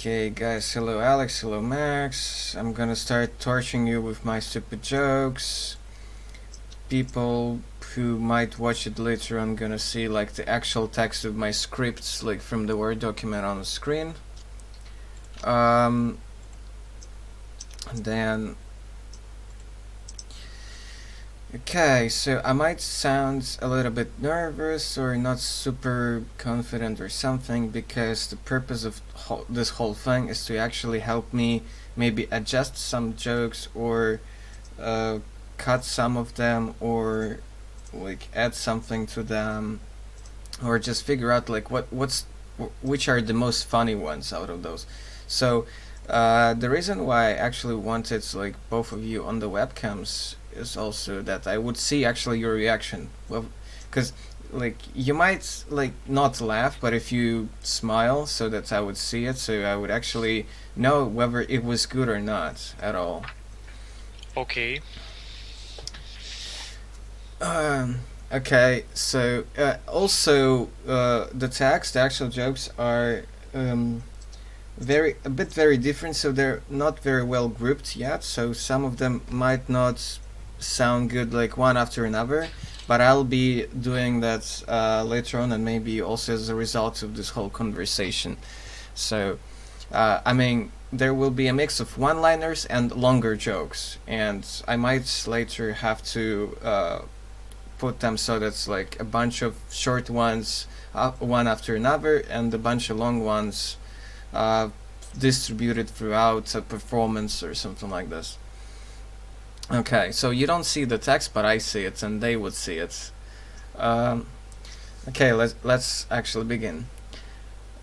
Okay, guys, hello Alex, hello Max. I'm gonna start torturing you with my stupid jokes. People who might watch it later on gonna see like the actual text of my scripts like from the Word document on the screen. Um, then Okay, so I might sound a little bit nervous or not super confident or something because the purpose of this whole thing is to actually help me maybe adjust some jokes or uh, cut some of them or like add something to them or just figure out like which are the most funny ones out of those. So the reason why I actually wanted like both of you on the webcams is also that I would see actually your reaction. Well, because like you might like not laugh, but if you smile, so that I would see it, so I would actually know whether it was good or not at all. Okay. Um, okay, so also the actual jokes are very different, so they're not very well grouped yet. So some of them might not sound good like one after another, but I'll be doing that later on, and maybe also as a result of this whole conversation. So, I mean, there will be a mix of one-liners and longer jokes, and I might later have to put them so that's like a bunch of short ones, one after another, and a bunch of long ones uh, distributed throughout a performance or something like this. Okay, so you don't see the text, but I see it, and they would see it. Um, okay, let's actually begin.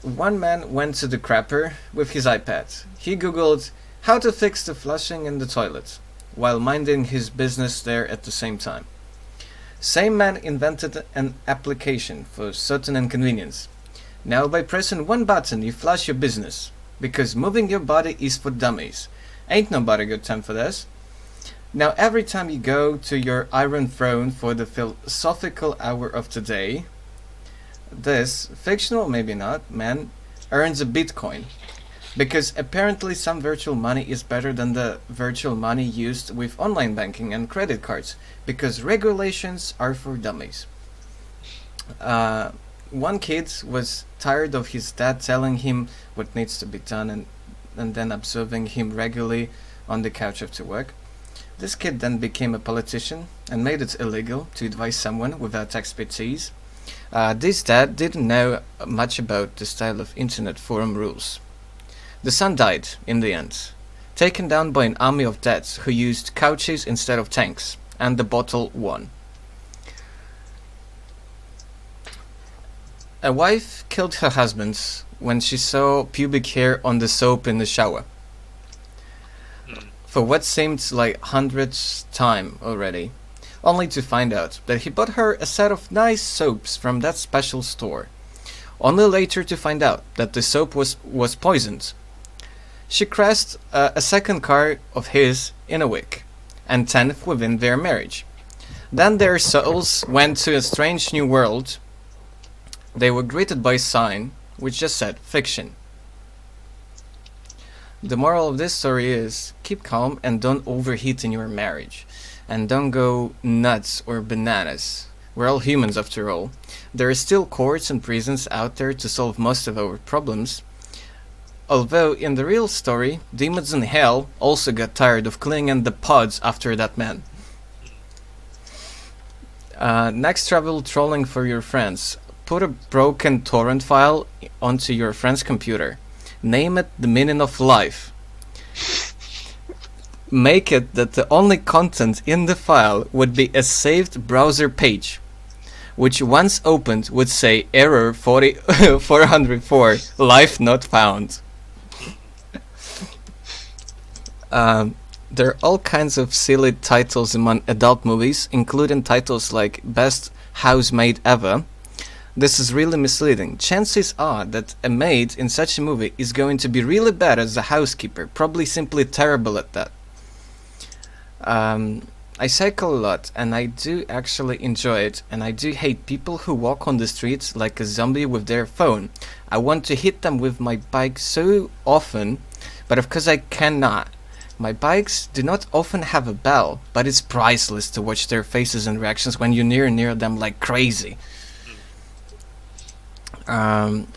One man went to the crapper with his iPad. He googled how to fix the flushing in the toilet, while minding his business there at the same time. Same man invented an application for certain inconvenience. Now by pressing one button you flush your business, because moving your body is for dummies. Ain't nobody got time for this. Now every time you go to your iron throne for the philosophical hour of today, this, fictional maybe not, man, earns a bitcoin. Because apparently some virtual money is better than the virtual money used with online banking and credit cards, because regulations are for dummies. Uh, One kid was tired of his dad telling him what needs to be done and then observing him regularly on the couch after work. This kid then became a politician and made it illegal to advise someone without expertise. This dad didn't know much about the style of internet forum rules. The son died, in the end, taken down by an army of dads who used couches instead of tanks, and the bottle won. A wife killed her husband when she saw pubic hair on the soap in the shower. For what seemed like hundredth time already, only to find out that he bought her a set of nice soaps from that special store, only later to find out that the soap was poisoned. She crashed a second car of his in a week, and 10th within their marriage. Then their souls went to a strange new world. They were greeted by a sign which just said fiction. The moral of this story is keep calm and don't overheat in your marriage. And don't go nuts or bananas. We're all humans after all. There are still courts and prisons out there to solve most of our problems. Although in the real story, demons in hell also got tired of cleaning the pods after that man. Next travel trolling for your friends. Put a broken torrent file onto your friend's computer. Name it the meaning of life. Make it that the only content in the file would be a saved browser page, which once opened would say error 404, life not found. There are all kinds of silly titles among adult movies, including titles like Best Housemaid Ever. This is really misleading. Chances are that a maid in such a movie is going to be really bad as a housekeeper, probably simply terrible at that. I cycle a lot, and I do actually enjoy it, and I do hate people who walk on the streets like a zombie with their phone. I want to hit them with my bike so often, but of course I cannot. My bikes do not often have a bell, but it's priceless to watch their faces and reactions when you near them like crazy. Um,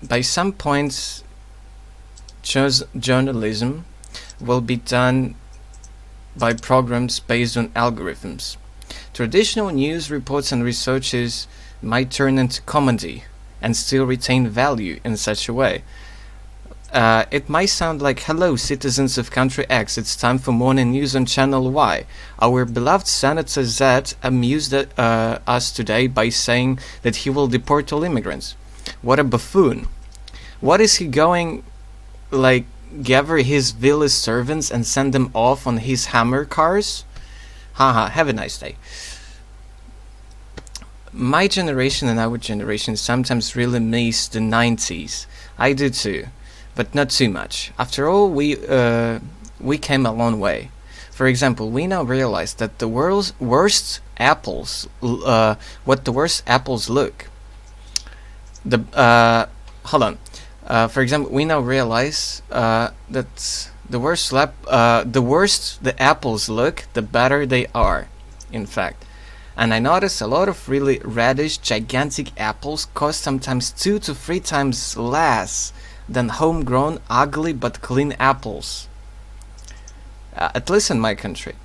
by some points, journalism will be done by programs based on algorithms. Traditional news reports and researches might turn into comedy and still retain value in such a way. It might sound like, hello, citizens of Country X, it's time for morning news on Channel Y. Our beloved Senator Z amused us today by saying that he will deport all immigrants. What a buffoon. What is he going, like, gather his village servants and send them off on his hammer cars? Haha, have a nice day. My generation and our generation sometimes really miss the 90s. I do too, but not too much. After all, we came a long way. For example, we now realize that the world's worst apples, what the worst apples look. Hold on. For example, we now realize that the worse the apples look, the better they are, in fact. And I noticed a lot of really reddish, gigantic apples cost sometimes 2 to 3 times less than homegrown, ugly but clean apples. At least in my country.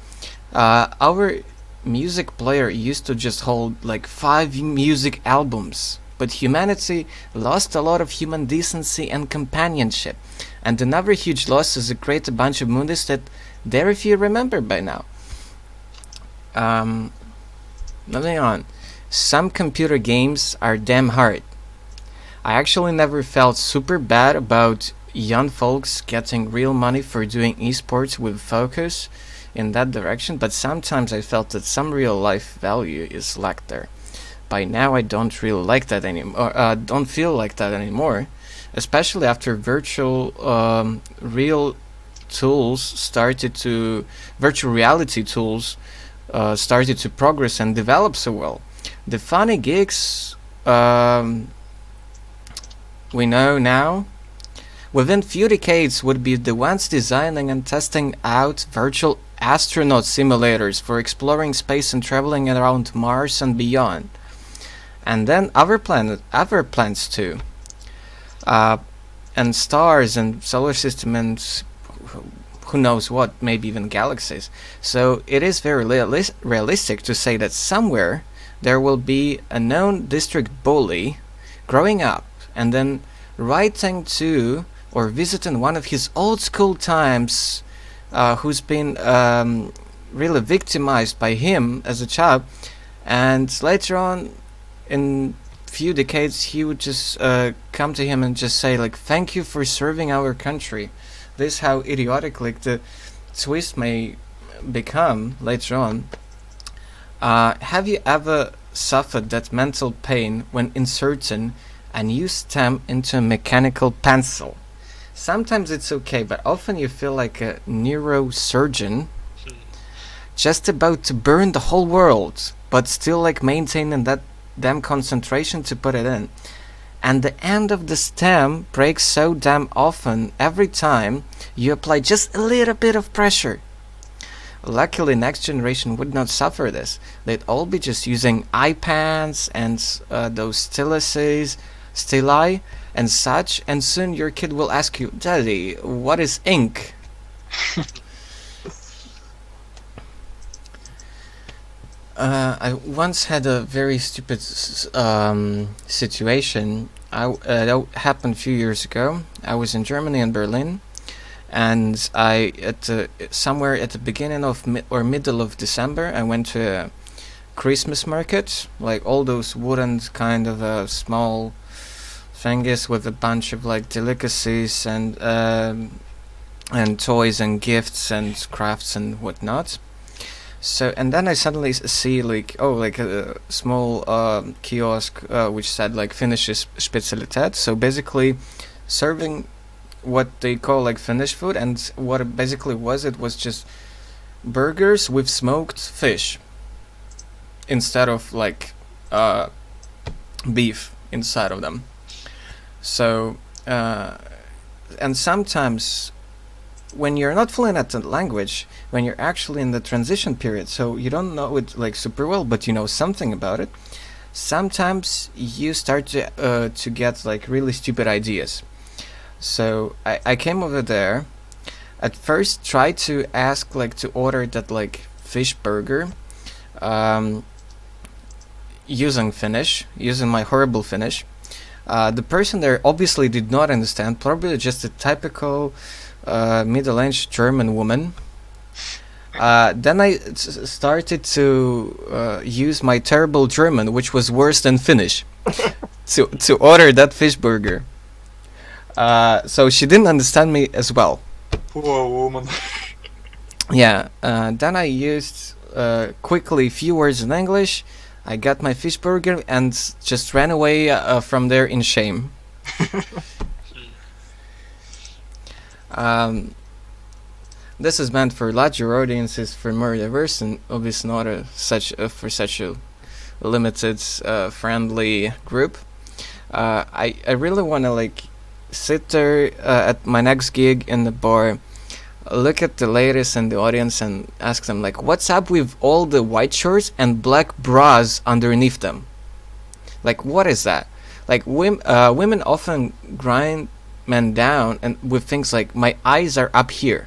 Our music player used to just hold like 5 music albums. But humanity lost a lot of human decency and companionship. And another huge loss is to create a bunch of movies that very few remember by now. Moving on. Some computer games are damn hard. I actually never felt super bad about young folks getting real money for doing esports with focus in that direction, but sometimes I felt that some real life value is lacked there. By now I don't really like that anymore. Don't feel like that anymore, especially after real tools virtual reality tools started to progress and develop so well. The funny geeks we know now, within few decades, would be the ones designing and testing out virtual astronaut simulators for exploring space and traveling around Mars and beyond. And then other planets too, and stars and solar system and who knows what, maybe even galaxies. So it is very realistic to say that somewhere there will be a known district bully growing up and then writing to or visiting one of his old school times, who's been really victimized by him as a child, and later on in few decades he would just come to him and just say like, thank you for serving our country. This how idiotic like the twist may become later on. Have you ever suffered that mental pain when inserting a new stem into a mechanical pencil? Sometimes it's okay, but often you feel like a neurosurgeon just about to burn the whole world, but still like maintaining that damn concentration to put it in. And the end of the stem breaks so damn often every time you apply just a little bit of pressure. Luckily, next generation would not suffer this. They'd all be just using iPads and those stili and such, and soon your kid will ask you, Daddy, what is ink? I once had a very stupid situation. That happened a few years ago. I was in Germany, in Berlin, and somewhere at the beginning of middle of December, I went to a Christmas market, like all those wooden kind of small thingies with a bunch of like delicacies and toys and gifts and crafts and whatnot. So, and then I suddenly see like a small kiosk which said like Finnish Spezialität. So basically serving what they call like Finnish food, and what it basically was, it was just burgers with smoked fish instead of like beef inside of them. So and sometimes when you're not fluent at the language, when you're actually in the transition period, so you don't know it like super well, but you know something about it, sometimes you start to get like really stupid ideas. So I came over there. At first, tried to ask like to order that like fish burger, um, using Finnish, using my horrible Finnish. The person there obviously did not understand. Probably just a typical middle-aged German woman. Then I started to use my terrible German, which was worse than Finnish, to order that fish burger. So she didn't understand me as well. Poor woman. Yeah. Then I used quickly few words in English. I got my fish burger and just ran away from there in shame. This is meant for larger audiences, for more diverse, and obviously not for such a limited, friendly group. I really want to like sit there at my next gig in the bar, look at the ladies in the audience, and ask them like, "What's up with all the white shorts and black bras underneath them? Like, what is that?" Like, women often grind men down and with things like, "My eyes are up here,"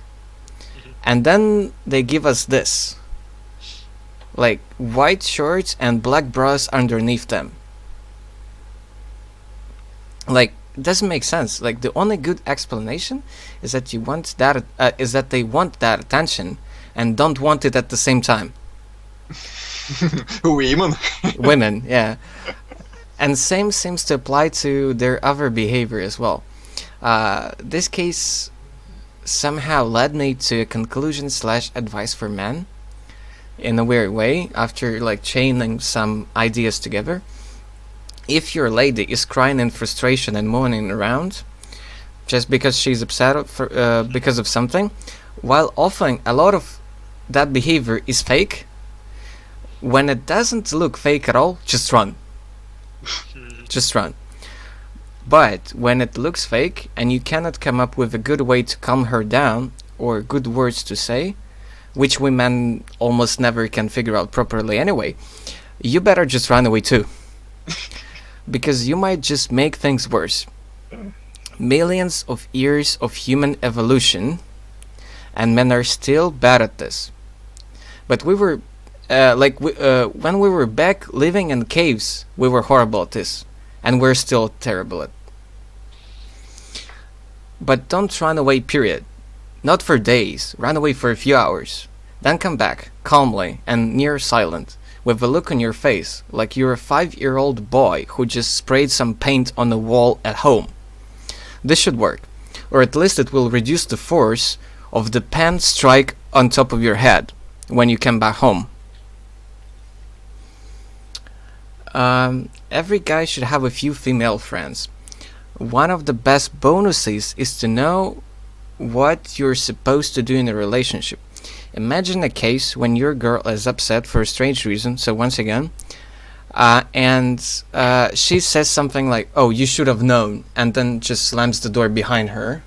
and then they give us this, like white shorts and black bras underneath them. Like, it doesn't make sense. Like, the only good explanation is that you want that is that they want that attention and don't want it at the same time. Women. Women, yeah. And same seems to apply to their other behavior as well. This case somehow led me to a conclusion / advice for men in a weird way after like chaining some ideas together. If your lady is crying in frustration and moaning around just because she's upset because of something, while often a lot of that behavior is fake, when it doesn't look fake at all, just run. Just run. But when it looks fake and you cannot come up with a good way to calm her down or good words to say, which we men almost never can figure out properly anyway, you better just run away too. Because you might just make things worse. Millions of years of human evolution, and men are still bad at this. But we were, when we were back living in caves, we were horrible at this. And we're still terrible at. But don't run away, period. Not for days. Run away for a few hours. Then come back, calmly and near silent, with a look on your face like you're a 5-year-old boy who just sprayed some paint on the wall at home. This should work. Or at least it will reduce the force of the pen strike on top of your head when you come back home. Every guy should have a few female friends. One of the best bonuses is to know what you're supposed to do in a relationship. Imagine a case when your girl is upset for a strange reason, so once again, and she says something like, "Oh, you should have known," and then just slams the door behind her.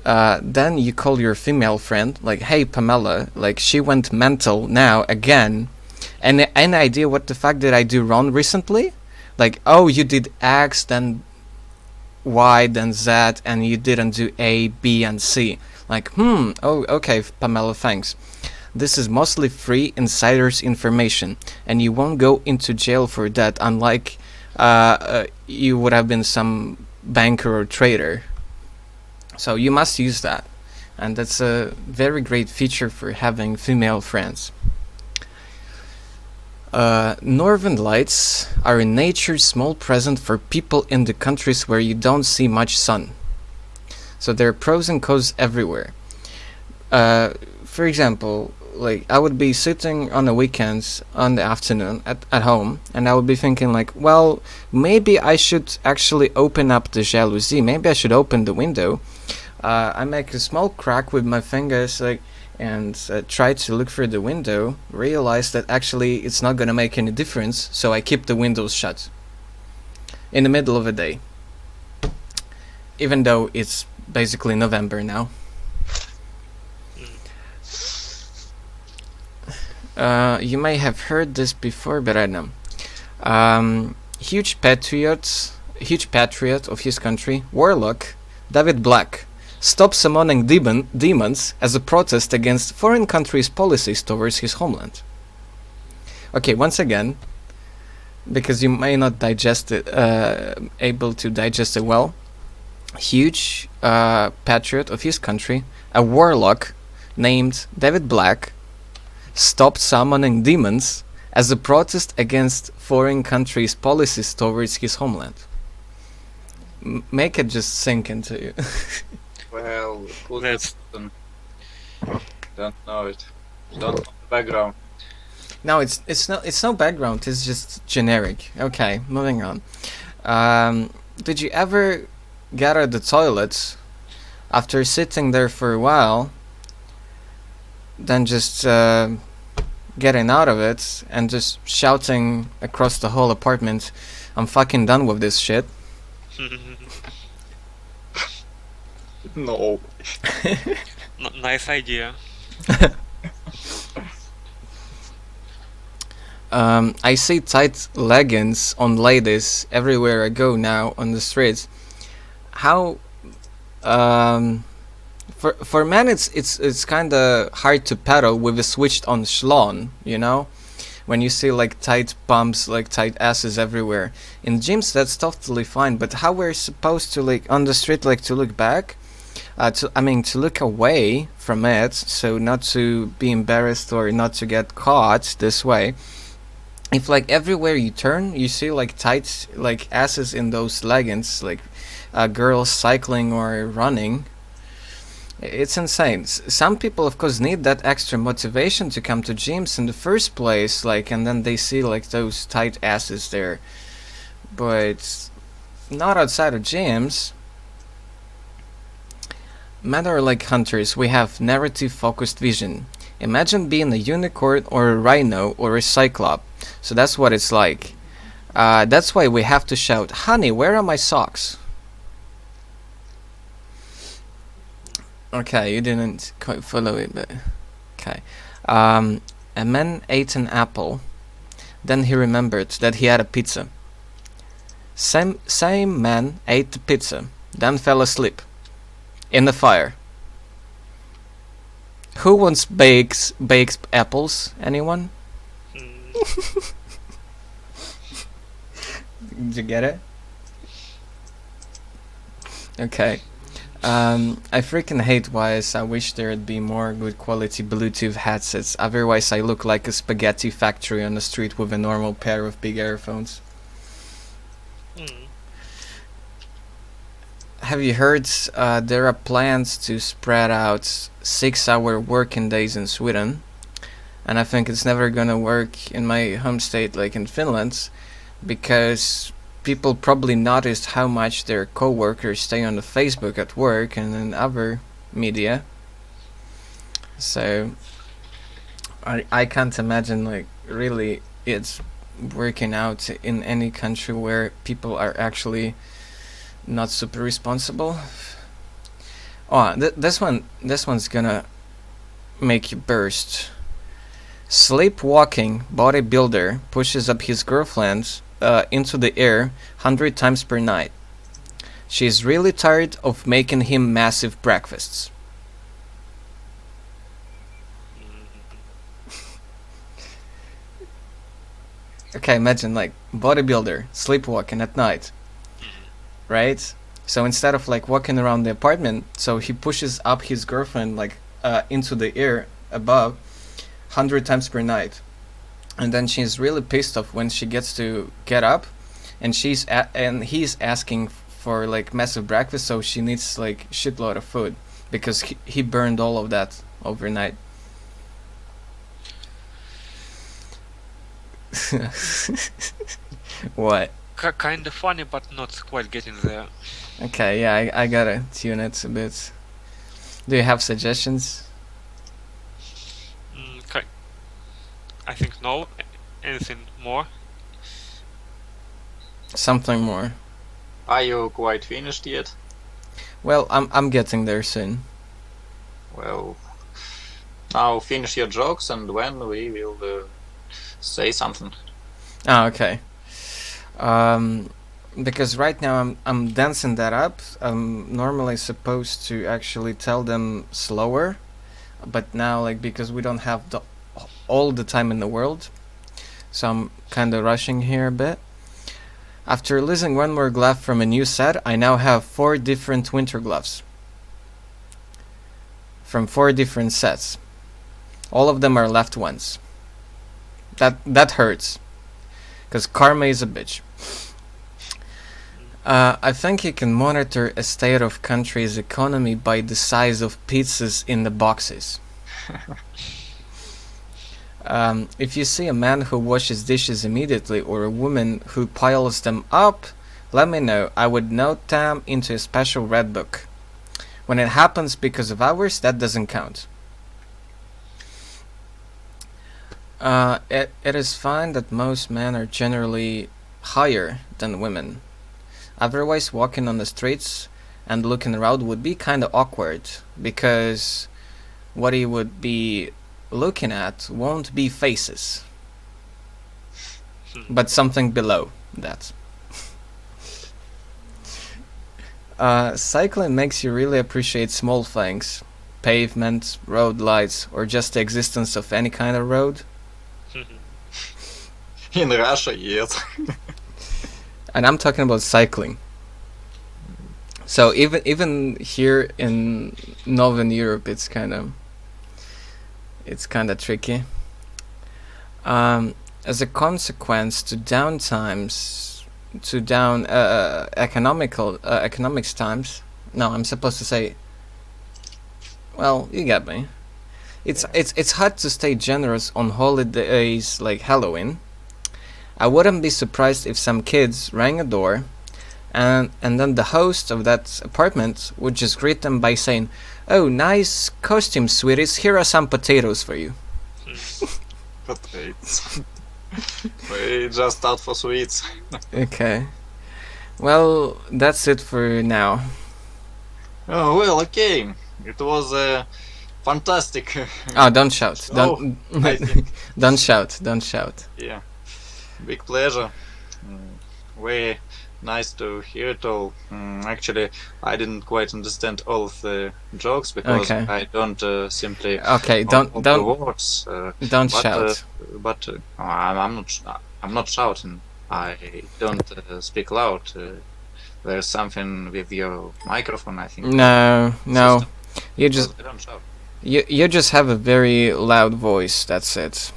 Then you call your female friend, like, "Hey, Pamela, like, she went mental now again. And any idea what the fuck did I do wrong recently? Like, oh, you did X, then Y, then Z, and you didn't do A, B, and C. Like, oh, okay, Pamela, thanks. This is mostly free insider's information, and you won't go into jail for that, unlike you would have been some banker or trader. So you must use that. And that's a very great feature for having female friends. Northern lights are a nature's small present for people in the countries where you don't see much sun. So there are pros and cons everywhere. For example, like I would be sitting on the weekends on the afternoon at home, and I would be thinking like, well, maybe I should actually open up the jalousie. Maybe I should open the window. I make a small crack with my fingers, like, and tried to look through the window, realized that actually it's not gonna make any difference, so I keep the windows shut in the middle of the day, even though it's basically November now. You may have heard this before, but I don't know. Huge patriot of his country, Warlock David Black, stopped summoning demons as a protest against foreign countries' policies towards his homeland. Okay, once again, because you may not digest it, able to digest it well. Huge patriot of his country, a warlock named David Black, stopped summoning demons as a protest against foreign countries' policies towards his homeland. Make it just sink into you. Well, cool. That's Don't know it. Don't know the background. No, it's no background. It's just generic. Okay, moving on. Did you ever get out of the toilet after sitting there for a while, then just getting out of it and just shouting across the whole apartment, "I'm fucking done with this shit"? No. Nice idea. I see tight leggings on ladies everywhere I go now on the streets. How for men it's kind of hard to pedal with a switched on schlong, you know, when you see like tight bumps, like tight asses everywhere. In gyms that's totally fine, but how we're supposed to, like, on the street, like, to look back, to look away from it, so not to be embarrassed or not to get caught this way. If, like, everywhere you turn you see like tight, like, asses in those leggings, like girls cycling or running, it's insane. Some people of course need that extra motivation to come to gyms in the first place, like, and then they see like those tight asses there, but not outside of gyms. Men are like hunters. We have narrative focused vision. Imagine being a unicorn or a rhino or a cyclops. So that's what it's like. That's why we have to shout, "Honey, where are my socks?" Okay, you didn't quite follow it, but okay. A man ate an apple. Then he remembered that he had a pizza. Same man ate the pizza, then fell asleep in the fire. Who wants baked apples? Anyone? Did you get it? Okay. I freaking hate wires. I wish there'd be more good quality Bluetooth headsets. Otherwise, I look like a spaghetti factory on the street with a normal pair of big earphones. Have you heard there are plans to spread out 6-hour working days in Sweden? And I think it's never gonna work in my home state, like in Finland, because people probably noticed how much their co-workers stay on the Facebook at work and in other media. So I can't imagine, like, really it's working out in any country where people are actually not super responsible. Oh, this one's gonna make you burst. Sleepwalking bodybuilder pushes up his girlfriend into the air 100 times per night. She's really tired of making him massive breakfasts. Okay, imagine, like, bodybuilder sleepwalking at night, right? So instead of, like, walking around the apartment, so he pushes up his girlfriend, like, into the air above 100 times per night. And then she's really pissed off when she gets to get up, and he's asking for, like, massive breakfast, so she needs, like, shitload of food because he burned all of that overnight. What? Kind of funny, but not quite getting there. Okay, yeah, I gotta tune it a bit. Do you have suggestions? I think no. Anything more? Something more. Are you quite finished yet? Well, I'm getting there soon. Well, now finish your jokes and when we will say something. Ah, okay. Because right now I'm dancing that up. I'm normally supposed to actually tell them slower, but now like because we don't have all the time in the world, so I'm kind of rushing here a bit. After losing one more glove from a new set, I now have 4 different winter gloves from 4 different sets. All of them are left ones. That hurts, because karma is a bitch. I think you can monitor a state of country's economy by the size of pizzas in the boxes. If you see a man who washes dishes immediately or a woman who piles them up, let me know. I would note them into a special red book. When it happens because of hours, that doesn't count. It is fine that most men are generally higher than women. Otherwise, walking on the streets and looking around would be kind of awkward, because what he would be looking at won't be faces, but something below that. Cycling makes you really appreciate small things. Pavement, road lights, or just the existence of any kind of road. In Russia, yes. And I'm talking about cycling. So even here in Northern Europe, it's kind of tricky. As a consequence, economics times. No, I'm supposed to say. Well, you get me. It's hard to stay generous on holidays like Halloween. I wouldn't be surprised if some kids rang a door, and then the host of that apartment would just greet them by saying, "Oh, nice costume, sweeties. Here are some potatoes for you." Potatoes. We just out for sweets. Okay. Well, that's it for now. Oh, well, okay. It was fantastic. Oh, don't shout. Oh, I think. Don't shout. Don't shout. Yeah. Big pleasure. Very nice to hear it all. Actually, I didn't quite understand all of the jokes because Okay. I don't simply Okay, know all the don't words. don't but, shout. I'm not shouting. I don't speak loud. There's something with your microphone, I think. No. System, You just because I don't shout. you just have a very loud voice. That's it.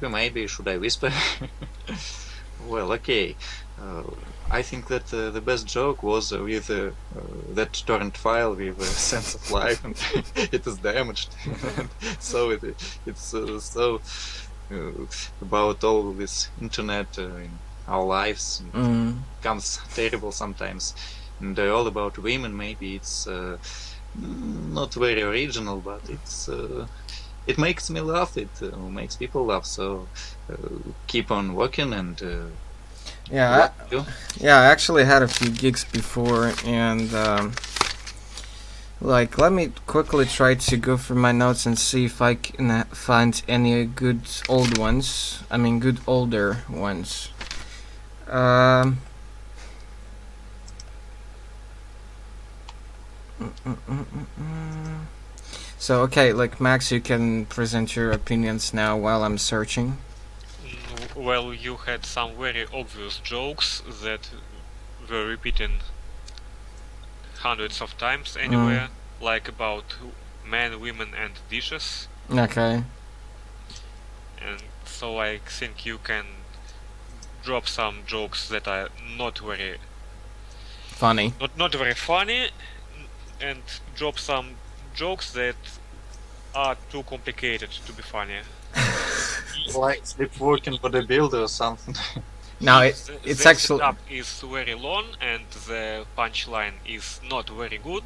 Maybe should I whisper? Well, okay. I think that the best joke was with that torrent file with a sense of life, and it is damaged. So it's so about all this internet in our lives. It becomes terrible sometimes, and all about women. Maybe it's not very original, but it makes me laugh. It makes people laugh. So keep on working and. Yeah, I actually had a few gigs before, and let me quickly try to go through my notes and see if I can find any good old ones. I mean, good older ones. So, okay, like Max, you can present your opinions now while I'm searching. Well, you had some very obvious jokes that were repeating hundreds of times anywhere, like about men, women, and dishes. Okay. And so I think you can drop some jokes that are not very Funny. not very funny, and drop some jokes that are too complicated to be funny. Like sleepwalking bodybuilder or something. No, If it's the actually. setup is very long and the punchline is not very good,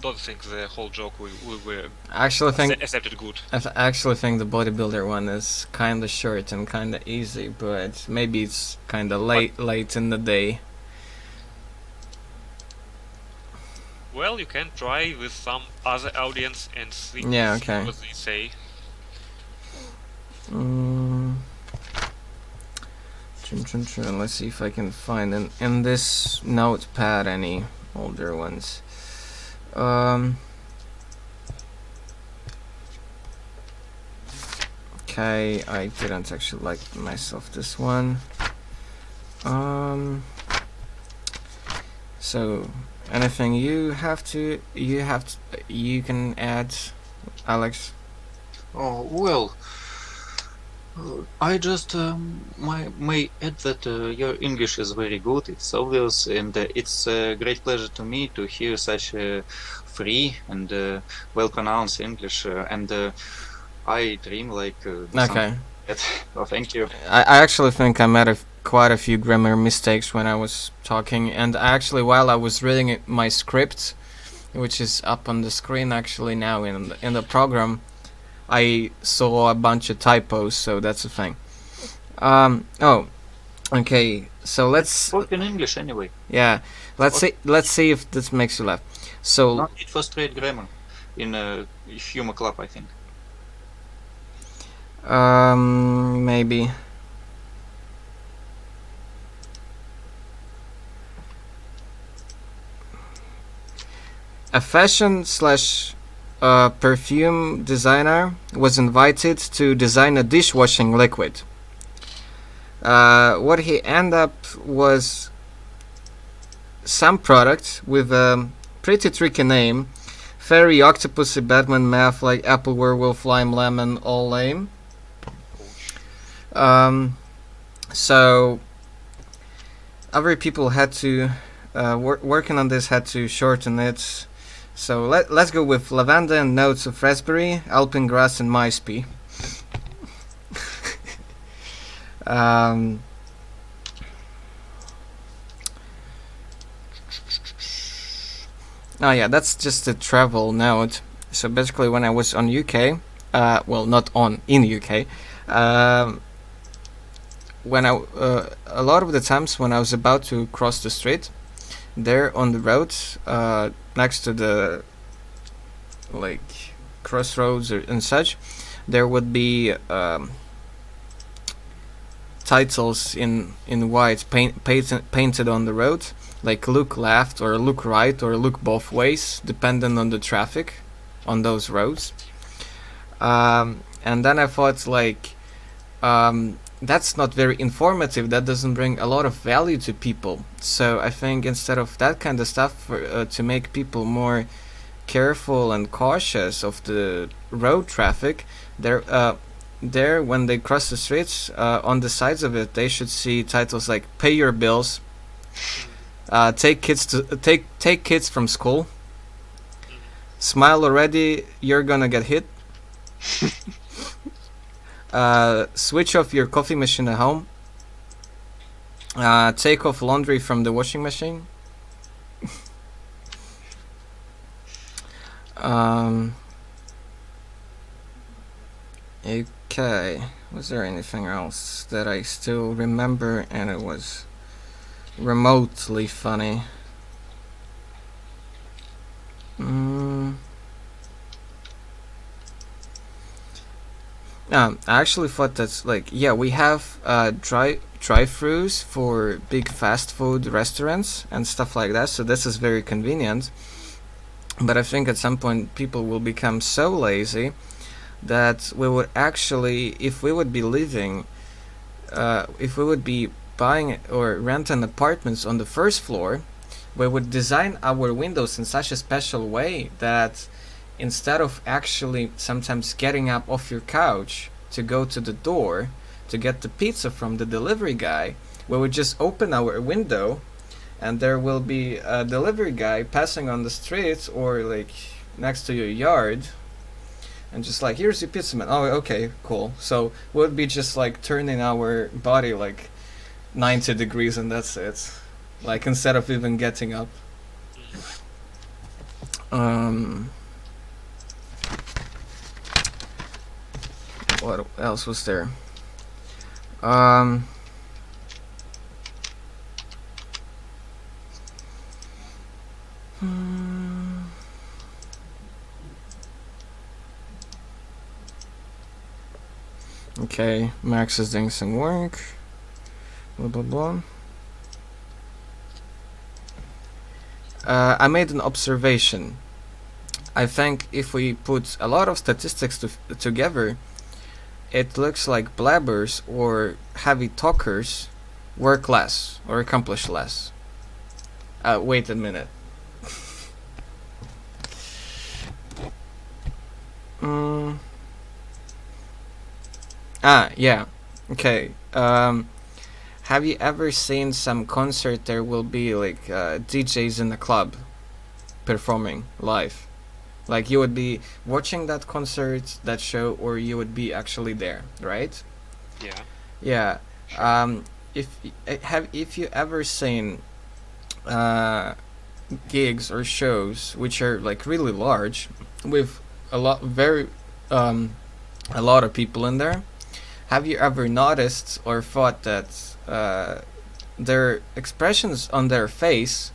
don't think the whole joke will be I actually think accepted good. actually think the bodybuilder one is kind of short and kind of easy, but maybe it's kind of late in the day. Well, you can try with some other audience and see, Yeah, see okay. what they say. Let's see if I can find in this notepad any older ones. Okay, I didn't actually like myself this one. So anything you can add, Alex? Oh, well, I just may add that your English is very good, it's obvious, and it's a great pleasure to me to hear such free and well-pronounced English, and I dream like Okay. something like that. Oh, thank you. I actually think I made quite a few grammar mistakes when I was talking, and actually while I was reading my script, which is up on the screen actually now in the program, I saw a bunch of typos, so that's the thing. Oh, okay. So let's Spoke in English anyway. yeah. Let's see if this makes you laugh. So Not need for straight grammar in Humor Club, I think. maybe. A fashion slash perfume designer was invited to design a dishwashing liquid. What he ended up was some product with a pretty tricky name: Fairy, Octopusy, Batman, Math, like Apple, Werewolf, Lime, Lemon, all lame. So other people had to working on this had to shorten it. So let's go with lavender and notes of raspberry, alpine grass, and myspy. Oh yeah, that's just a travel note. So basically, when I was on UK, well, not on in UK, when a lot of the times when I was about to cross the street, there on the road, next to the like crossroads and such, there would be titles in white painted on the road, like look left or look right or look both ways, depending on the traffic on those roads. And then I thought, like, that's not very informative. That doesn't bring a lot of value to people. So I think instead of that kind of stuff, to make people more careful and cautious of the road traffic, there when they cross the streets, on the sides of it, they should see titles like "Pay your bills," "Take kids from school," "Smile already, you're gonna get hit." Switch off your coffee machine at home. Take off laundry from the washing machine. Okay, was there anything else that I still remember and it was remotely funny? I actually thought that's like, yeah, we have drive-thrus for big fast food restaurants and stuff like that, so this is very convenient. But I think at some point people will become so lazy that we would actually, if we would be living, if we would be buying or renting apartments on the first floor, we would design our windows in such a special way that instead of actually sometimes getting up off your couch to go to the door to get the pizza from the delivery guy, we would just open our window and there will be a delivery guy passing on the street or like next to your yard and just like, here's your pizza man. Oh, okay, cool. So we'll be just like turning our body like 90 degrees and that's it. Like instead of even getting up. Um, what else was there? Um, hmm, okay, Max is doing some work. Blah blah blah. I made an observation. I think if we put a lot of statistics together, it looks like blabbers or heavy talkers work less or accomplish less. Wait a minute. Yeah. Okay. Have you ever seen some concert? There will be like DJs in the club performing live. Like you would be watching that concert, that show, or you would be actually there, right? Yeah. Yeah. If you ever seen gigs or shows which are like really large with a lot of people in there, have you ever noticed or thought that their expressions on their face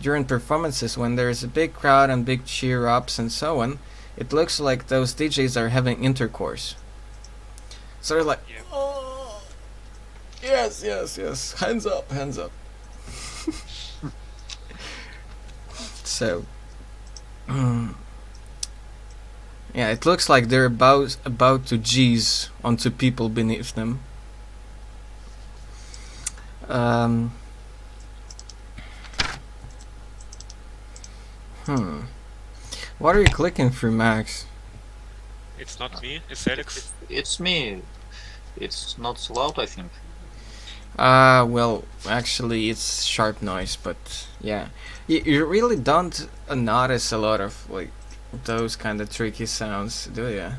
during performances, when there's a big crowd and big cheer ups and so on, it looks like those DJs are having intercourse. So they're like, Yeah. oh, yes, yes, yes, hands up, hands up. So, yeah, it looks like they're about to G's onto people beneath them. What are you clicking through, Max? It's not me, it's Alex. It's me. It's not so loud, I think. Well, actually, it's sharp noise, but yeah. You really don't notice a lot of, like, those kind of tricky sounds, do you?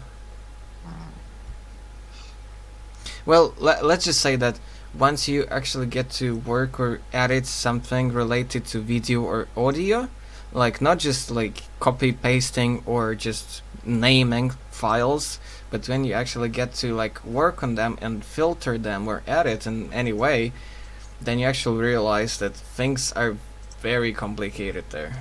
Well, let's just say that once you actually get to work or edit something related to video or audio, like not just like copy pasting or just naming files, but when you actually get to like work on them and filter them or edit in any way, then you actually realize that things are very complicated there.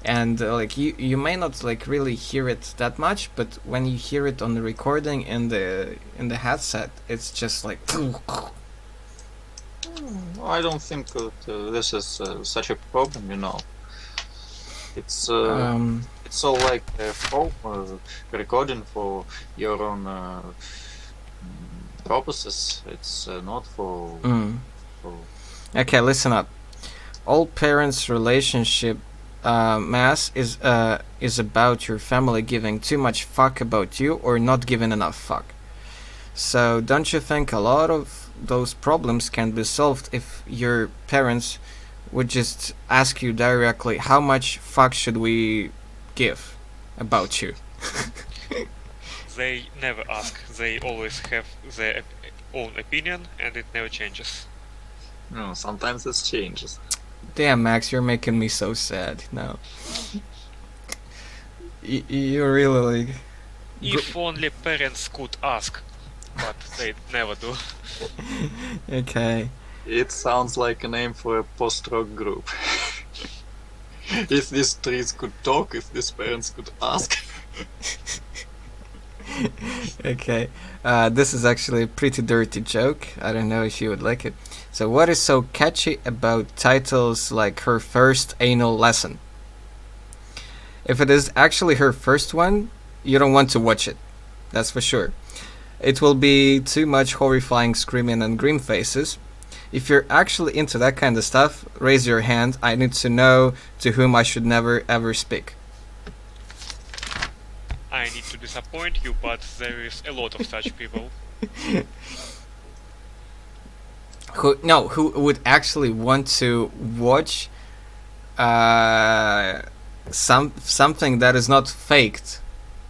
And like you may not like really hear it that much, but when you hear it on the recording in the headset, it's just like I don't think that this is such a problem, you know. It's all like a recording for your own purposes. It's not for. Okay, listen up. All parents' relationship mass is about your family giving too much fuck about you or not giving enough fuck. So don't you think a lot of those problems can be solved if your parents would just ask you directly, how much fuck should we give about you? They never ask, they always have their own opinion and it never changes. No, sometimes it changes. Damn, Max, you're making me so sad. No. You're really like... If only parents could ask, but they never do. Okay. It sounds like a name for a post-rock group. If these trees could talk, if these parents could ask. Okay. This is actually a pretty dirty joke. I don't know if you would like it. So what is so catchy about titles like Her First Anal Lesson? If it is actually her first one, you don't want to watch it. That's for sure. It will be too much horrifying screaming and grim faces. If you're actually into that kind of stuff, raise your hand. I need to know to whom I should never ever speak. I need to disappoint you, but there is a lot of such people. Who would actually want to watch something that is not faked,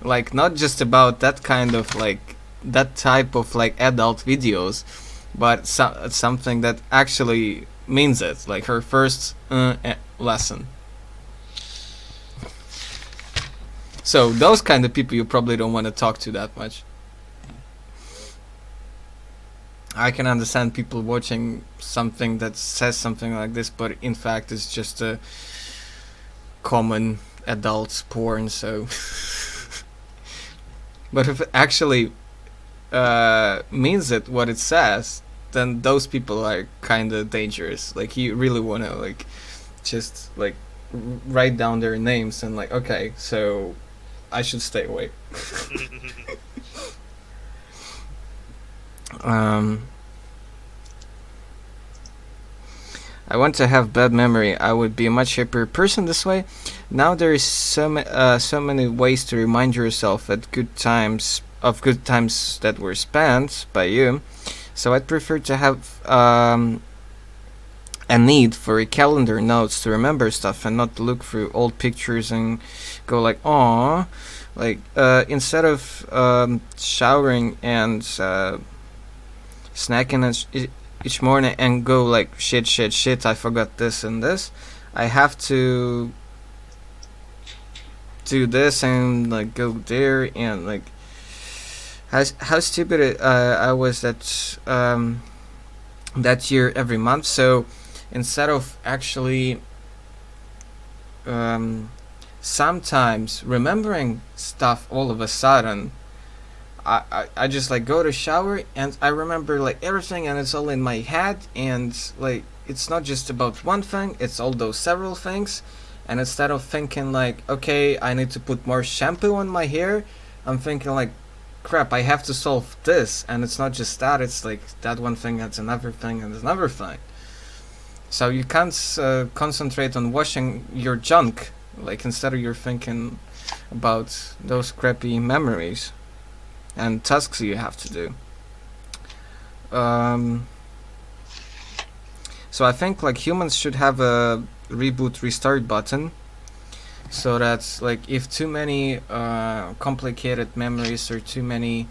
like not just about that kind of like that type of like adult videos, but something that actually means it, like her first lesson. So those kind of people you probably don't want to talk to that much. I can understand people watching something that says something like this, but in fact it's just a common adult porn. So, but if it actually means it what it says, then those people are kind of dangerous. Like you really want to like just like write down their names and like, okay, so I should stay away. I want to have bad memory. I would be a much happier person this way. Now there is so many ways to remind yourself at good times that were spent by you. So I'd prefer to have a need for a calendar notes to remember stuff and not look through old pictures and go like, "Aw," like instead of showering and snacking each morning and go like shit, I forgot this and this. I have to do this and like go there and like how stupid I was that year every month. So instead of actually sometimes remembering stuff all of a sudden, I just like go to shower and I remember like everything and it's all in my head and like it's not just about one thing, it's all those several things. And instead of thinking like, okay, I need to put more shampoo on my hair, I'm thinking like, crap, I have to solve this. And it's not just that, it's like that one thing, that's another thing, and another thing. So you can't concentrate on washing your junk, like instead of you're thinking about those crappy memories and tasks you have to do. So I think like humans should have a reboot restart button, so that like if too many complicated memories or too many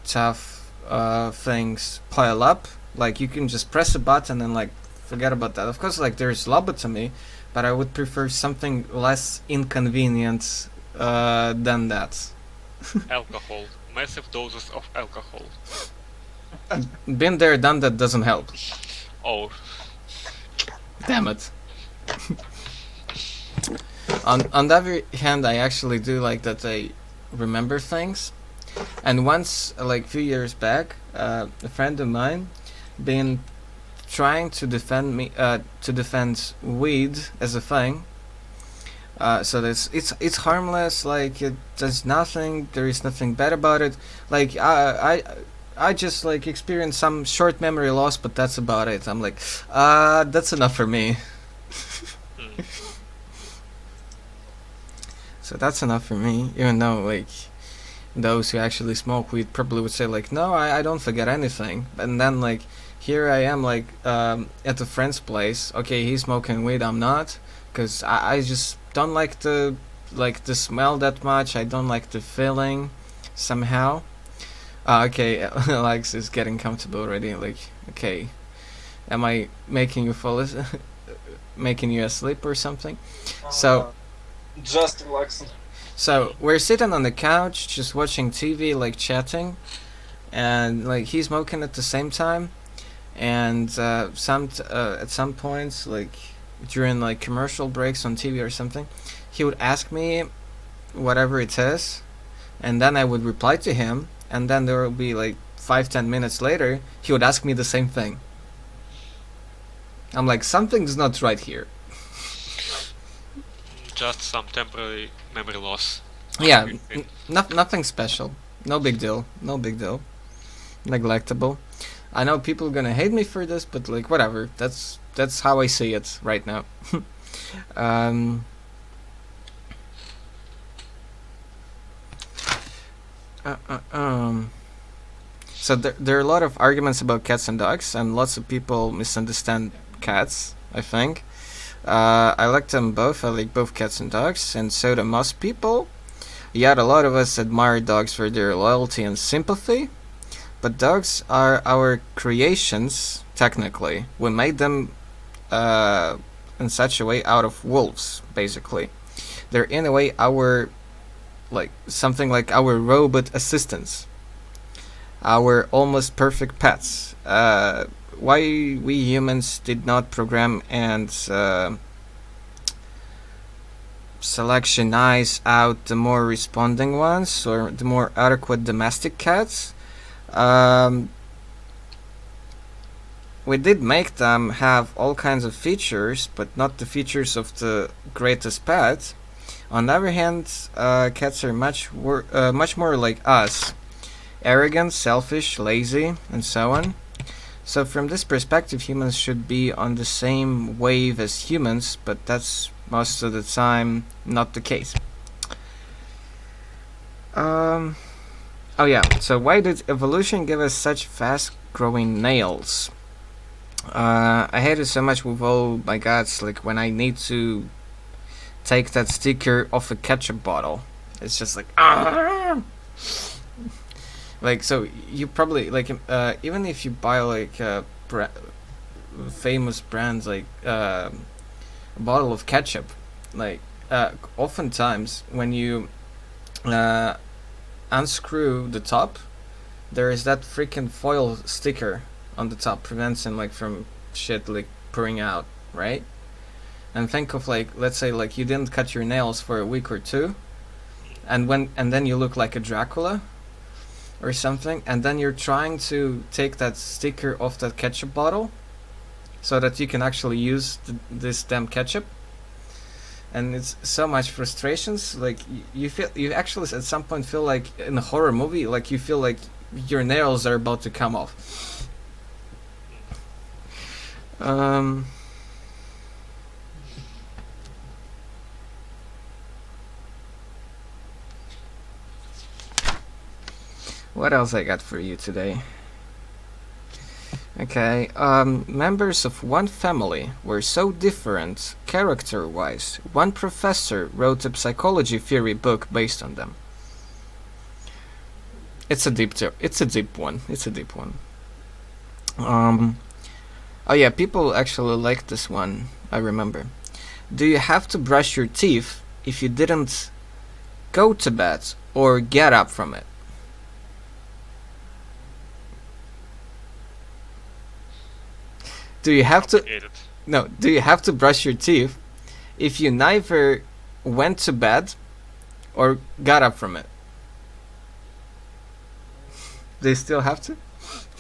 tough things pile up, like you can just press a button and like forget about that. Of course, like there's lobotomy, but I would prefer something less inconvenient than that. Alcohol. Massive doses of alcohol. Been there, done that, doesn't help. Oh. Damn it. On the other hand, I actually do like that I remember things. And once, like a few years back, a friend of mine been trying to defend weed as a thing. So that it's harmless, like it does nothing. There is nothing bad about it. Like I just like experienced some short memory loss, but that's about it. I'm like, that's enough for me. So that's enough for me. Even though like those who actually smoke weed probably would say like, no, I don't forget anything. And then like here I am like at a friend's place. Okay, he's smoking weed, I'm not, because I just don't like the smell that much. I don't like the feeling somehow. Okay, Alex is getting comfortable already. Like, okay, am I making you making you asleep or something? So just relaxing. So we're sitting on the couch, just watching TV, like chatting, and like he's smoking at the same time. And at some points, like during like commercial breaks on TV or something, he would ask me whatever it is, and then I would reply to him, and then there will be like 5-10 minutes later, he would ask me the same thing. I'm like, something's not right here. Just some temporary memory loss. Yeah, nothing special. No big deal. Neglectable. I know people are gonna hate me for this, but like whatever. That's how I see it right now. So there are a lot of arguments about cats and dogs, and lots of people misunderstand cats, I think. I like them both. I like both cats and dogs, and so do most people. Yet a lot of us admire dogs for their loyalty and sympathy. But dogs are our creations, technically. We made them in such a way out of wolves, basically. They're in a way our like something like our robot assistants, our almost perfect pets. Why we humans did not program and selectionize out the more responding ones or the more adequate domestic cats. We did make them have all kinds of features, but not the features of the greatest pet. On the other hand, cats are much more like us, arrogant, selfish, lazy, and so on. So from this perspective, humans should be on the same wave as humans, but that's most of the time not the case. Oh yeah, so why did evolution give us such fast-growing nails? I hate it so much with all my guts, like when I need to take that sticker off a ketchup bottle. It's just like, ah! Like, so you probably, like, even if you buy, like, famous brands, like, a bottle of ketchup, like, oftentimes when you unscrew the top, there is that freaking foil sticker on the top, prevents him, like, from shit, like, pouring out, right? And think of, like, let's say, like, you didn't cut your nails for a week or two, and then you look like a Dracula or something, and then you're trying to take that sticker off that ketchup bottle so that you can actually use this damn ketchup, and it's so much frustrations. Like, you actually at some point feel like in a horror movie, like you feel like your nails are about to come off. What else I got for you today? Okay, members of one family were so different character-wise, one professor wrote a psychology theory book based on them. It's a deep one. Oh yeah, people actually like this one, I remember. Do you have to brush your teeth if you didn't go to bed or get up from it? Do you have to do you have to brush your teeth if you neither went to bed or got up from it? They still have to?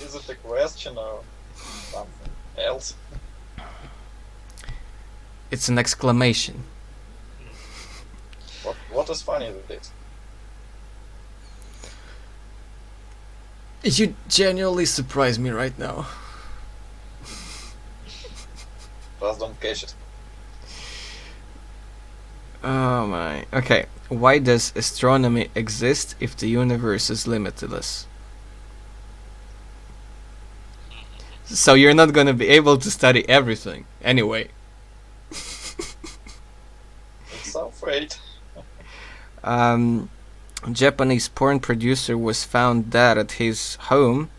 Is it a question or something else? It's an exclamation. What is funny with it? You genuinely surprise me right now. Just don't catch it. Oh my. Okay, why does astronomy exist if the universe is limitless? So you're not gonna be able to study everything anyway. It's so afraid. Japanese porn producer was found dead at his home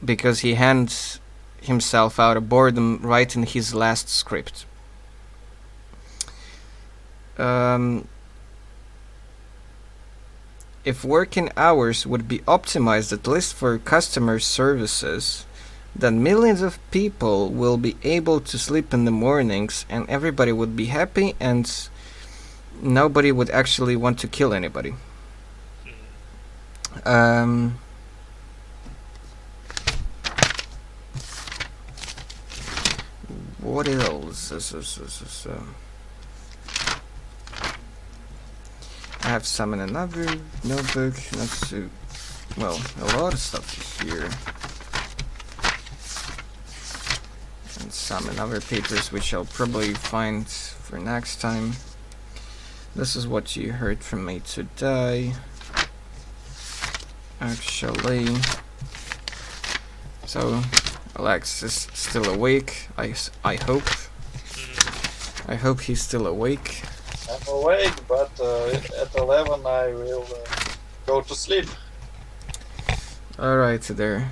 because he hands himself out of boredom writing his last script. If working hours would be optimized at least for customer services, then millions of people will be able to sleep in the mornings and everybody would be happy and nobody would actually want to kill anybody. What else? I have some in another notebook. Let's see. Well, a lot of stuff here. And some in other papers, which I'll probably find for next time. This is what you heard from me today. Actually. So, Alex is still awake. I hope. I hope he's still awake. I'm awake, but at 11 I will go to sleep. Alright, there.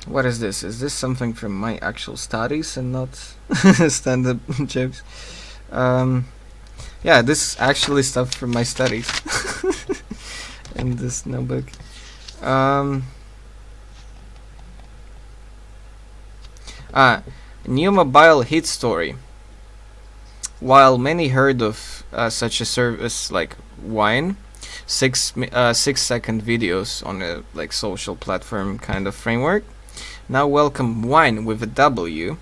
What is this? Is this something from my actual studies and not stand-up jokes? Yeah, this is actually stuff from my studies in this notebook. New mobile hit story. While many heard of such a service like Wine, 6-second videos on a like social platform kind of framework, now welcome Wine with a W.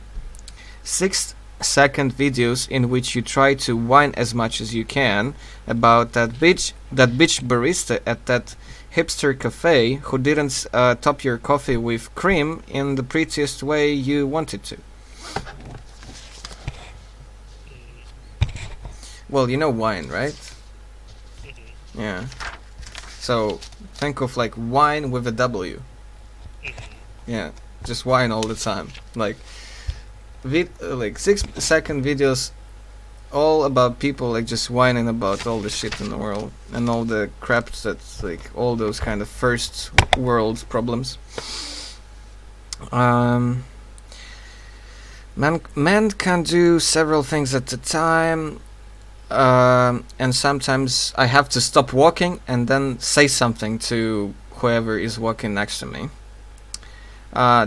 6-second videos in which you try to whine as much as you can about that bitch barista at that hipster cafe who didn't top your coffee with cream in the prettiest way you wanted to. Well, you know wine, right? Yeah. So think of like wine with a W. Yeah, just wine all the time. Like 6-second videos, all about people like just whining about all the shit in the world and all the crap that's like all those kind of first world problems. Man can do several things at a time. And sometimes I have to stop walking and then say something to whoever is walking next to me. Yeah,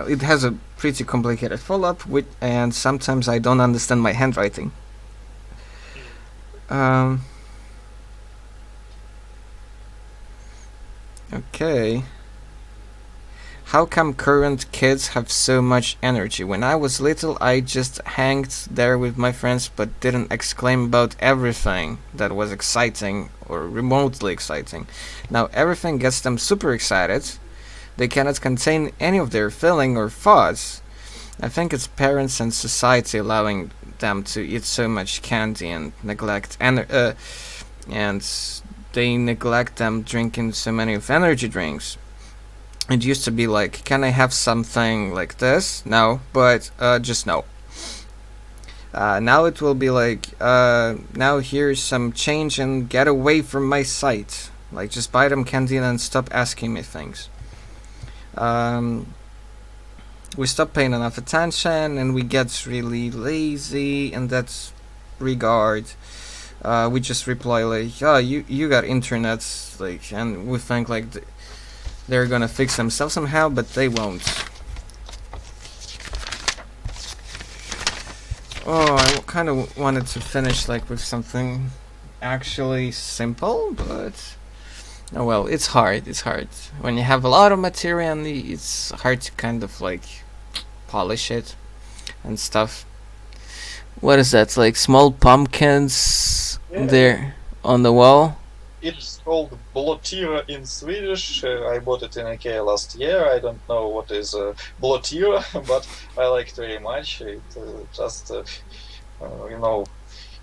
it has a pretty complicated follow-up, and sometimes I don't understand my handwriting. Okay. How come current kids have so much energy? When I was little, I just hanged there with my friends but didn't exclaim about everything that was exciting or remotely exciting. Now everything gets them super excited. They cannot contain any of their feeling or thoughts. I think it's parents and society allowing them to eat so much candy and neglect and they neglect them drinking so many of energy drinks. It used to be like, can I have something like this? No, but just no. Now it will be like, now here's some change and get away from my sight. Like, just buy them candy and stop asking me things. We stop paying enough attention and we get really lazy in that regard. We just reply like, oh, you got internet, like, and we think like they're gonna fix themselves somehow, but they won't. Oh, I kind of wanted to finish like with something actually simple, but oh well, it's hard. It's hard when you have a lot of material and it's hard to kind of like polish it and stuff. What is that? Like small pumpkins there on the wall? It's called Blottira in Swedish. I bought it in IKEA last year. I don't know what is Blottira, but I like it very much. It just, a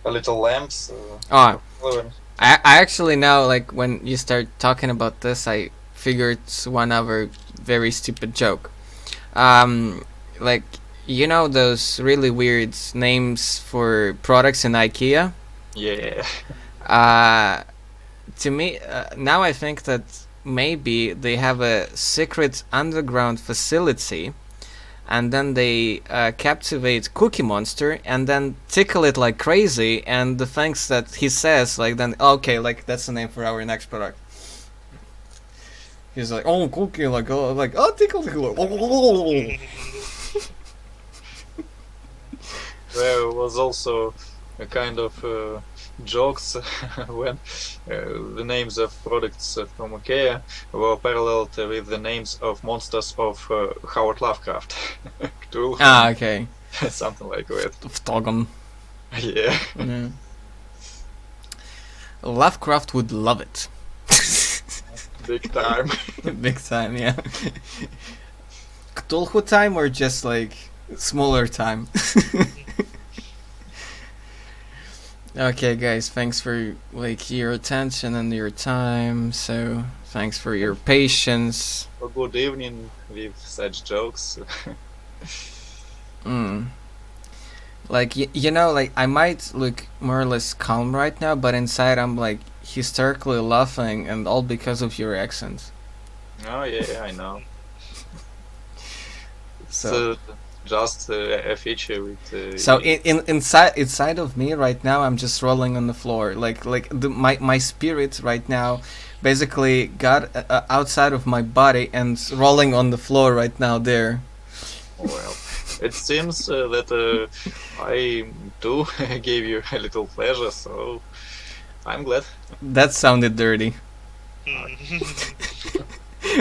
little lamps. I actually now, like, when you start talking about this, I figured one other very stupid joke. Like, you know those really weird names for products in IKEA? Yeah. To me, now I think that maybe they have a secret underground facility and then they captivate Cookie Monster and then tickle it like crazy, and the things that he says, like, then, okay, like, that's the name for our next product. He's like, oh, Cookie, oh, tickle. There was also a kind of jokes when the names of products from IKEA were paralleled with the names of monsters of Howard Lovecraft. Okay. Something like that. Vtogon. Yeah. Yeah. Lovecraft would love it. Big time. Big time, yeah. Cthulhu time or just like smaller time? Okay, guys, thanks for like your attention and your time. So thanks for your patience. A good evening with such jokes. Like you know, like I might look more or less calm right now, but inside I'm like hysterically laughing, and all because of your accent. Oh yeah, I know. So just a feature with. so inside of me right now, I'm just rolling on the floor. My spirit right now basically got outside of my body and rolling on the floor right now there. Well, it seems that I too gave you a little pleasure, so I'm glad. That sounded dirty.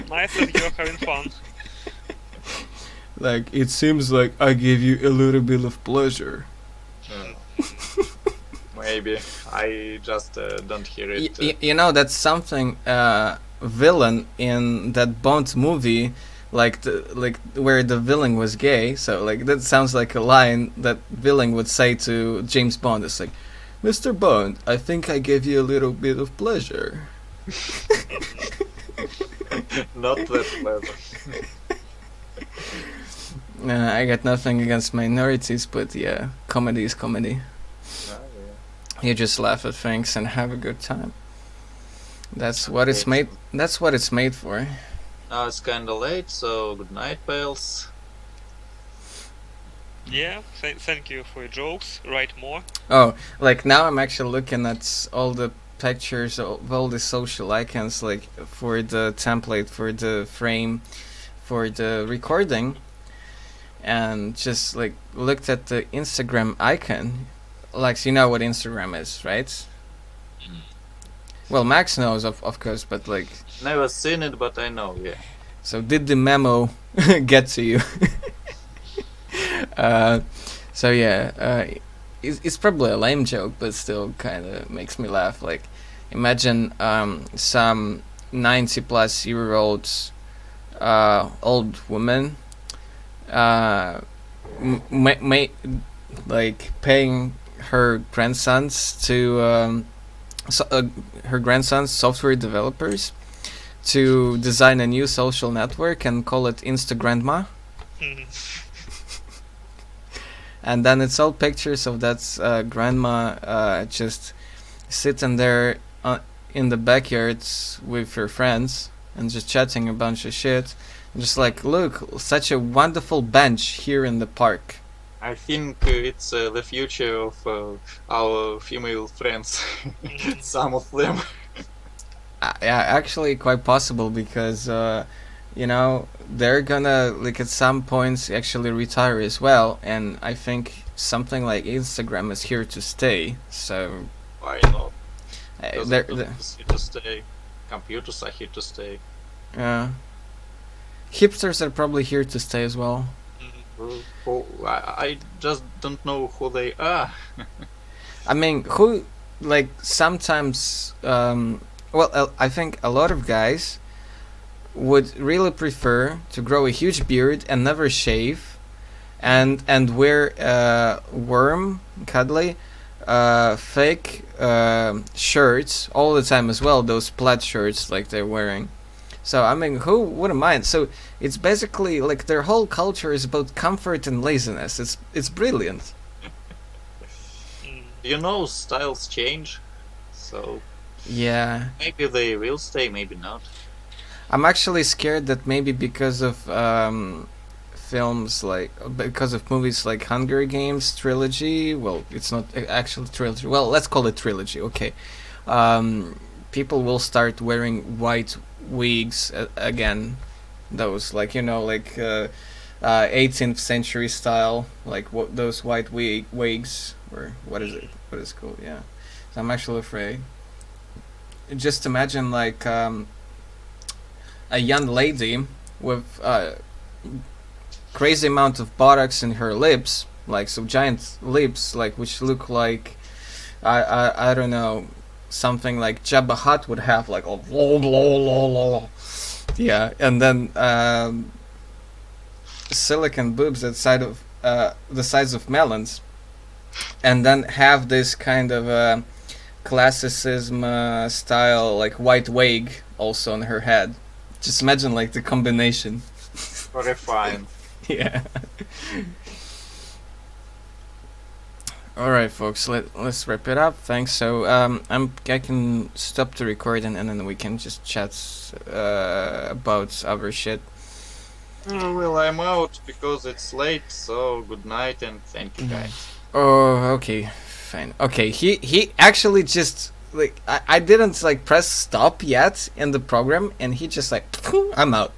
Nice that you're having fun. Like, it seems like I gave you a little bit of pleasure. Maybe I just don't hear it. You know, that's something villain in that Bond movie, like where the villain was gay. So like that sounds like a line that villain would say to James Bond. It's like, Mr. Bond, I think I gave you a little bit of pleasure. Not that pleasure. I got nothing against minorities, but yeah, comedy is comedy. Yeah. You just laugh at things and have a good time. That's what it's made. That's what it's made for. Now it's kinda late, so good night, pals. Yeah, thank you for your jokes. Write more. Oh, like now I'm actually looking at all the pictures of all the social icons, like for the template, for the frame, for the recording, and just like looked at the Instagram icon. Like, you know what Instagram is, right? Well, Max knows, of course, but like, Never seen it, but I know, yeah. so did the memo get to you? So yeah, it's probably a lame joke, but still kind of makes me laugh. Like, imagine some 90-plus-year-old old woman like paying her grandsons to her grandsons, software developers, to design a new social network and call it Instagrandma. And then it's all pictures of that grandma just sitting there in the backyards with her friends and just chatting a bunch of shit. And just like, look, such a wonderful bench here in the park. I think it's the future of our female friends. Some of them. Yeah, actually quite possible, because you know, they're gonna like at some points actually retire as well, and I think something like Instagram is here to stay. So Why not? they're, Computers here to stay. Computers are here to stay. hipsters are probably here to stay as well. I just don't know who they are. I mean, who, like, sometimes I think a lot of guys would really prefer to grow a huge beard and never shave, and wear warm, cuddly, fake shirts all the time as well. Those plaid shirts like they're wearing. So I mean, who wouldn't mind? So it's basically like their whole culture is about comfort and laziness. It's brilliant. You know, styles change, so Yeah. maybe they will stay, maybe not. I'm actually scared that maybe because of movies like Hunger Games trilogy. Well, it's not actually trilogy. Well, let's call it trilogy. Okay. People will start wearing white wigs again. Those, like, you know, like 18th century style, like those white wigs, or what is it? What is it called? Yeah. So I'm actually afraid. Just imagine like a young lady with crazy amount of buttocks in her lips, like so giant lips, like which look like I don't know, something like Jabba Hutt would have, like a yeah, and then silicon boobs the size of melons, and then have this kind of classicism style like white wig also on her head. Just imagine like the combination. Horrifying. Yeah. All right, folks. Let's wrap it up. Thanks. So I can stop the recording and then we can just chat about other shit. Oh, well, I'm out because it's late, so good night and thank you guys. Oh, okay, fine. Okay, he actually just like I didn't like press stop yet in the program, and he just like I'm out.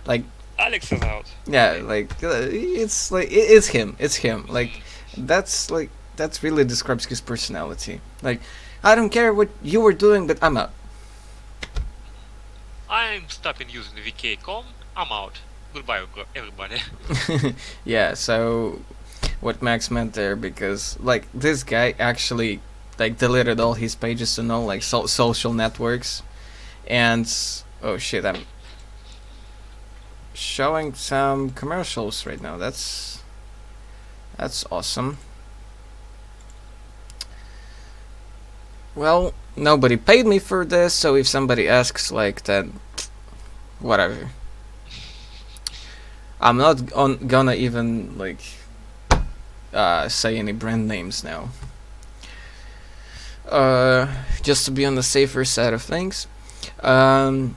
Like Alex is out. yeah, it's like it's him. It's him. Like that's really describes his personality. Like I don't care what you were doing, but I'm out. I'm stopping using VK.com. I'm out. Goodbye, everybody. Yeah. So what Max meant there, because like this guy actually like deleted all his pages to all like social networks, and oh shit, I'm showing some commercials right now. That's awesome. Well, nobody paid me for this, so if somebody asks, like, then whatever. I'm not gonna even like say any brand names now. Just to be on the safer side of things. Yeah.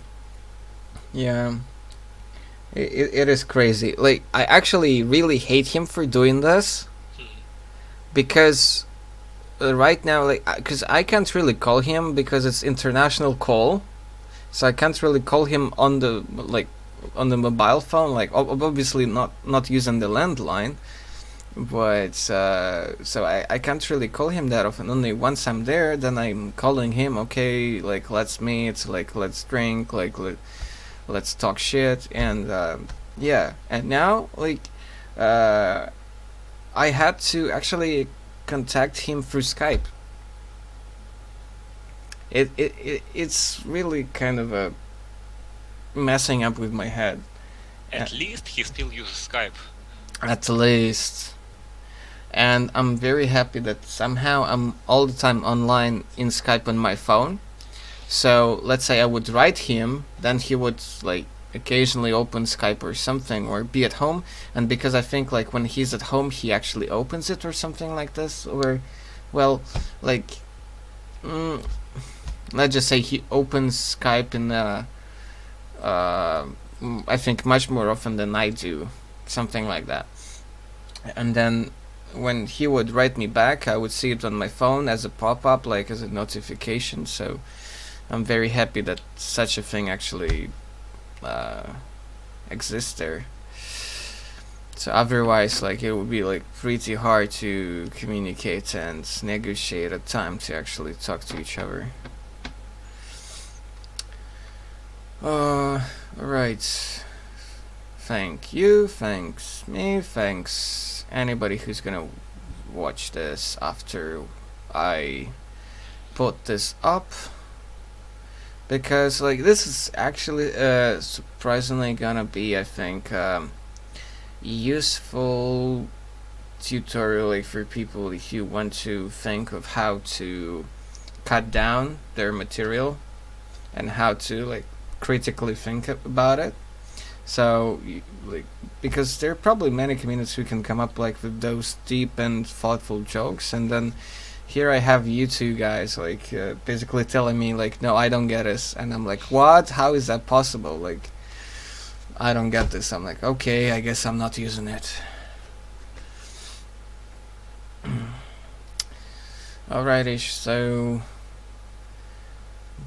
It is crazy. Like, I actually really hate him for doing this because right now, like, because I can't really call him because it's international call, so I can't really call him on the mobile phone. Like, obviously not using the landline, but so I can't really call him that often. Only once I'm there, then I'm calling him. Okay, like let's meet, like let's drink, like let's talk shit, and yeah. And now, like, I had to actually contact him through Skype. It's really kind of a messing up with my head. At least he still uses Skype. At least. And I'm very happy that somehow I'm all the time online in Skype on my phone. So let's say I would write him, then he would like occasionally open Skype or something, or be at home. And because I think like when he's at home, he actually opens it or something like this, or well, like let's just say he opens Skype in I think much more often than I do, something like that. And then when he would write me back, I would see it on my phone as a pop-up, like as a notification. So I'm very happy that such a thing actually exists there. So otherwise, like, it would be like pretty hard to communicate and negotiate a time to actually talk to each other. Alright. Thank you, thanks me, thanks anybody who's gonna watch this after I put this up. Because, like, this is actually surprisingly gonna be, I think, useful tutorial, like, for people who want to think of how to cut down their material and how to, like, critically think about it. So, like, because there are probably many communities who can come up like with those deep and thoughtful jokes, and then here I have you two guys like basically telling me like, no, I don't get this, and I'm like, what? How is that possible? Like, I don't get this. I'm like, okay, I guess I'm not using it. Alrighty, so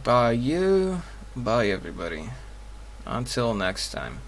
bye you, bye everybody. Until next time.